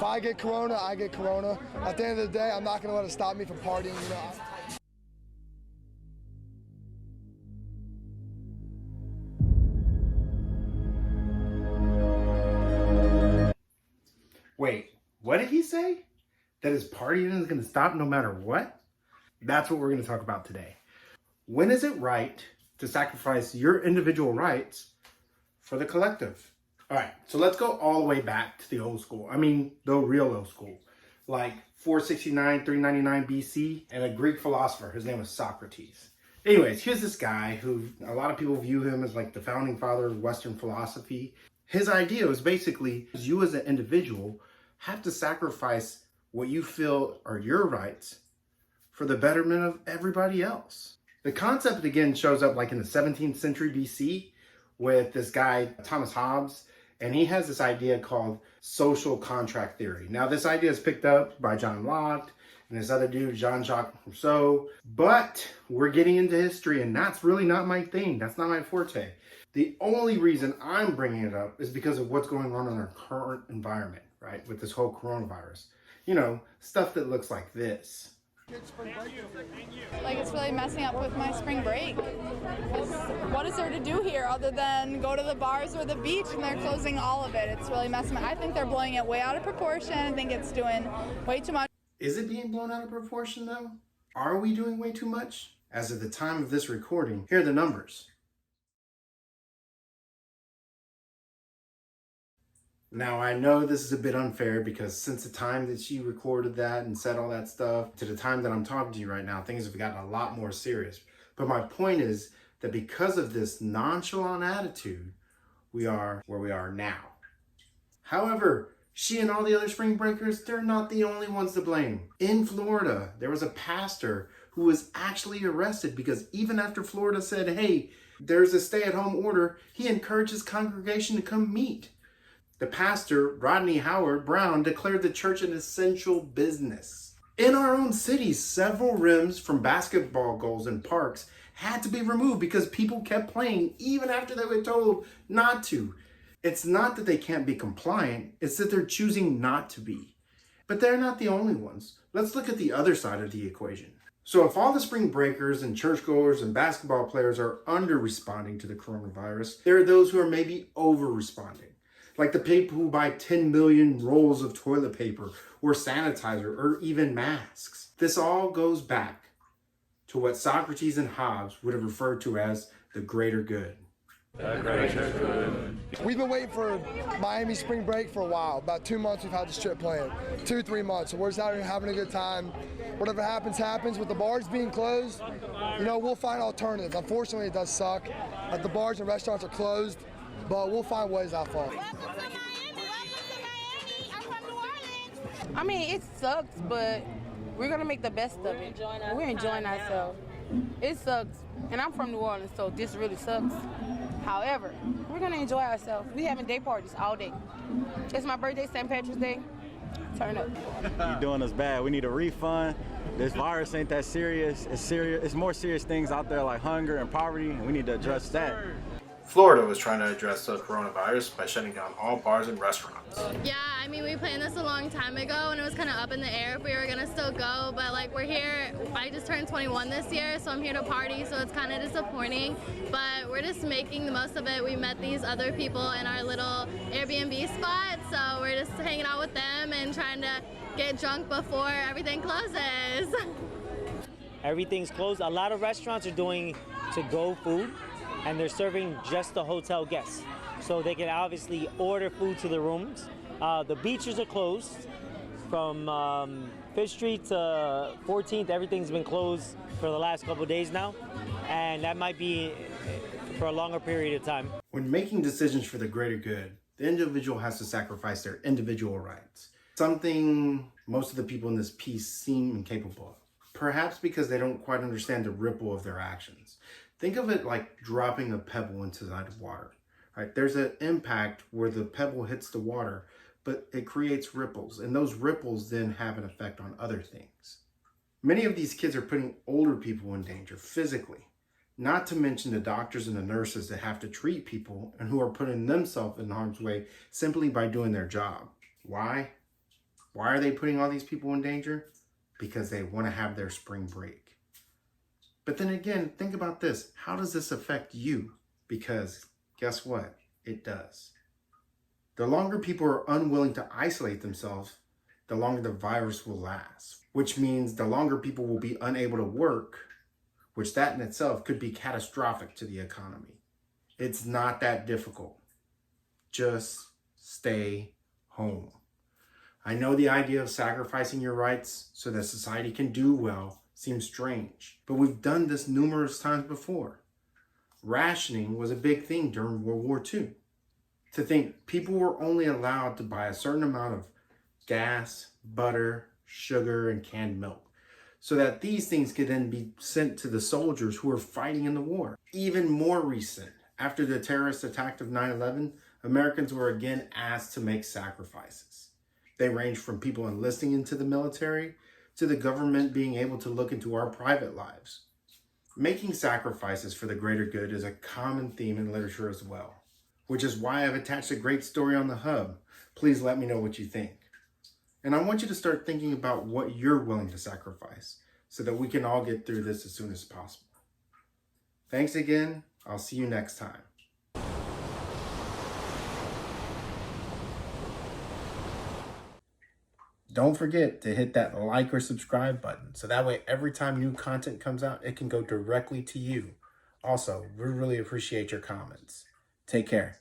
I get corona, I get corona. At the end of the day, I'm not going to let it stop me from partying. You know. Wait, what did he say? That his partying is going to stop no matter what? That's what we're going to talk about today. When is it right to sacrifice your individual rights for the collective? All right, so let's go all the way back to the old school. I mean, the real old school. Like 469, 399 BC, and a Greek philosopher. His name was Socrates. Anyways, here's this guy who a lot of people view him as like the founding father of Western philosophy. His idea was basically you as an individual have to sacrifice what you feel are your rights for the betterment of everybody else. The concept again shows up like in the 17th century BC with this guy, Thomas Hobbes, and he has this idea called social contract theory. Now this idea is picked up by John Locke and this other dude, Jean-Jacques Rousseau, but we're getting into history and that's really not my thing. That's not my forte. The only reason I'm bringing it up is because of what's going on in our current environment, right? With this whole coronavirus. You know, stuff that looks like this. Like, it's really messing up with my spring break. What is there to do here other than go to the bars or the beach, and they're closing all of it? It's really messing. I think they're blowing it way out of proportion. I think it's doing way too much. Is it being blown out of proportion though? Are we doing way too much? As of the time of this recording, here are the numbers. Now, I know this is a bit unfair because since the time that she recorded that and said all that stuff to the time that I'm talking to you right now, things have gotten a lot more serious. But my point is that because of this nonchalant attitude, we are where we are now. However, she and all the other spring breakers, they're not the only ones to blame. In Florida, there was a pastor who was actually arrested because even after Florida said, hey, there's a stay-at-home order, he encouraged his congregation to come meet. The pastor, Rodney Howard-Browne, declared the church an essential business. In our own city, several rims from basketball goals in parks had to be removed because people kept playing even after they were told not to. It's not that they can't be compliant, it's that they're choosing not to be. But they're not the only ones. Let's look at the other side of the equation. So if all the spring breakers and churchgoers and basketball players are under-responding to the coronavirus, there are those who are maybe over-responding. Like the people who buy 10 million rolls of toilet paper or sanitizer or even masks. This all goes back to what Socrates and Hobbes would have referred to as the greater good. The greater good. We've been waiting for Miami spring break for a while. About 2 months we've had this trip planned. 2-3 months. So we're just out here having a good time. Whatever happens, happens. With the bars being closed, you know, we'll find alternatives. Unfortunately, it does suck that the bars and restaurants are closed, but we'll find ways out for it. Welcome to Miami. Welcome to Miami. I'm from New Orleans. I mean, it sucks, but we're gonna make the best of it. We're enjoying ourselves. It sucks, and I'm from New Orleans, so this really sucks. However, we're gonna enjoy ourselves. We having day parties all day. It's my birthday, St. Patrick's Day. Turn up. You're doing us bad. We need a refund. This virus ain't that serious. It's serious. It's more serious things out there like hunger and poverty, and we need to address that. Florida was trying to address the coronavirus by shutting down all bars and restaurants. Yeah, I mean, we planned this a long time ago and it was kind of up in the air if we were going to still go, but like we're here, I just turned 21 this year, so I'm here to party, so it's kind of disappointing, but we're just making the most of it. We met these other people in our little Airbnb spot, so we're just hanging out with them and trying to get drunk before everything closes. Everything's closed. A lot of restaurants are doing to-go food, and they're serving just the hotel guests. So they can obviously order food to the rooms. The beaches are closed from 5th Street to 14th. Everything's been closed for the last couple of days now, and that might be for a longer period of time. When making decisions for the greater good, the individual has to sacrifice their individual rights. Something most of the people in this piece seem incapable of. Perhaps because they don't quite understand the ripple of their actions. Think of it like dropping a pebble into the water, right? There's an impact where the pebble hits the water, but it creates ripples, and those ripples then have an effect on other things. Many of these kids are putting older people in danger physically, not to mention the doctors and the nurses that have to treat people and who are putting themselves in harm's way simply by doing their job. Why? Why are they putting all these people in danger? Because they want to have their spring break. But then again, think about this. How does this affect you? Because guess what? It does. The longer people are unwilling to isolate themselves, the longer the virus will last, which means the longer people will be unable to work, which that in itself could be catastrophic to the economy. It's not that difficult. Just stay home. I know the idea of sacrificing your rights so that society can do well seems strange, but we've done this numerous times before. Rationing was a big thing during World War II. To think people were only allowed to buy a certain amount of gas, butter, sugar, and canned milk, so that these things could then be sent to the soldiers who were fighting in the war. Even more recent, after the terrorist attack of 9/11, Americans were again asked to make sacrifices. They range from people enlisting into the military to the government being able to look into our private lives. Making sacrifices for the greater good is a common theme in literature as well, which is why I've attached a great story on the hub. Please let me know what you think. And I want you to start thinking about what you're willing to sacrifice so that we can all get through this as soon as possible. Thanks again. I'll see you next time. Don't forget to hit that like or subscribe button so that way every time new content comes out, it can go directly to you. Also, we really appreciate your comments. Take care.